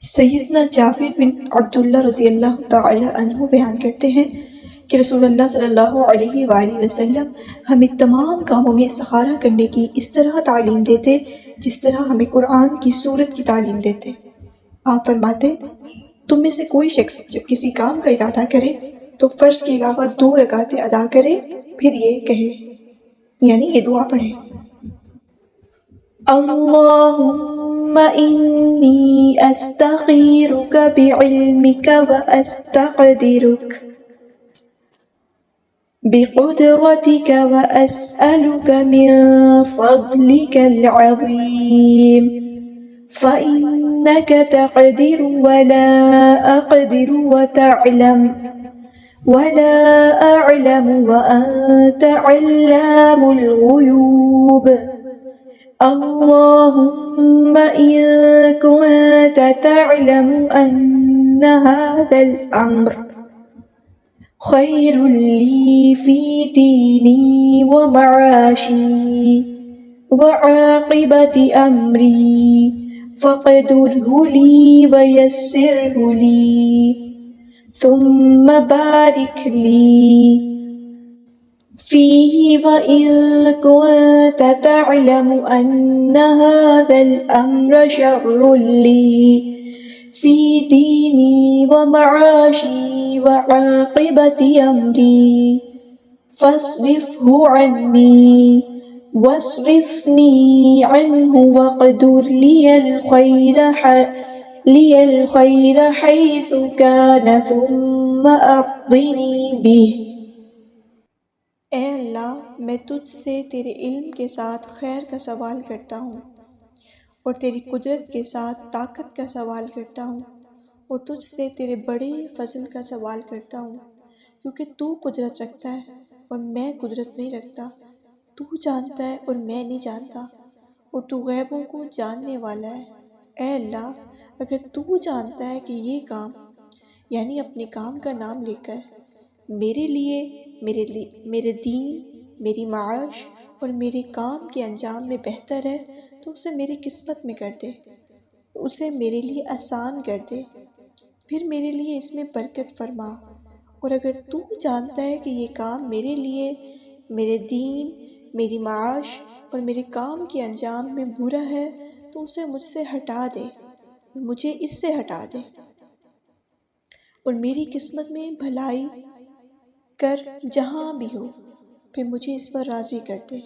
سیدنا جابر بن عبداللہ رضی اللہ تعالی عنہ بیان کرتے ہیں کہ رسول اللہ صلی اللہ علیہ وآلہ وسلم ہمیں تمام کاموں میں استخارہ کرنے کی اس طرح تعلیم دیتے جس طرح ہمیں قرآن کی سورت کی تعلیم دیتے۔ آپ فرماتے تم میں سے کوئی شخص جب کسی کام کا ارادہ کرے تو فرض کے علاوہ 2 رکعتیں ادا کرے، پھر یہ کہے، یعنی یہ دعا پڑھے، اللہم انی استخیرک بعلمک واستقدرک بقدرتک واسألک من فضلک العظیم فإنک تقدر ولا أقدر وتعلم ولا أعلم وأنت علام الغيوب اللهم إن كنت تعلم أن هذا الأمر خير لي في ديني ومعاشي وعاقبة أمري فاقدره لي ويسره لي ثم بارك لي فيه وإن كنت تعلم أن هذا الأمر شر لي في ديني ومعاشي وعاقبة أمري فاصرفه عني واصرفني عنه واقدر لي الخير حيث كان ثم أقضني به۔ اے اللہ، میں تجھ سے تیرے علم کے ساتھ خیر کا سوال کرتا ہوں اور تیری قدرت کے ساتھ طاقت کا سوال کرتا ہوں اور تجھ سے تیرے بڑے فضل کا سوال کرتا ہوں، کیونکہ تو قدرت رکھتا ہے اور میں قدرت نہیں رکھتا، تو جانتا ہے اور میں نہیں جانتا، اور تو غیبوں کو جاننے والا ہے۔ اے اللہ، اگر تو جانتا ہے کہ یہ کام، یعنی اپنے کام کا نام لے کر، میرے لیے میرے دین، میری معاش اور میرے کام کے انجام میں بہتر ہے تو اسے میری قسمت میں کر دے، اسے میرے لیے آسان کر دے، پھر میرے لیے اس میں برکت فرما۔ اور اگر تو جانتا ہے کہ یہ کام میرے لیے، میرے دین، میری معاش اور میرے کام کے انجام میں برا ہے تو اسے مجھ سے ہٹا دے، مجھے اس سے ہٹا دے، اور میری قسمت میں بھلائی کر جہاں بھی ہو، پھر مجھے اس پر راضی کر دے۔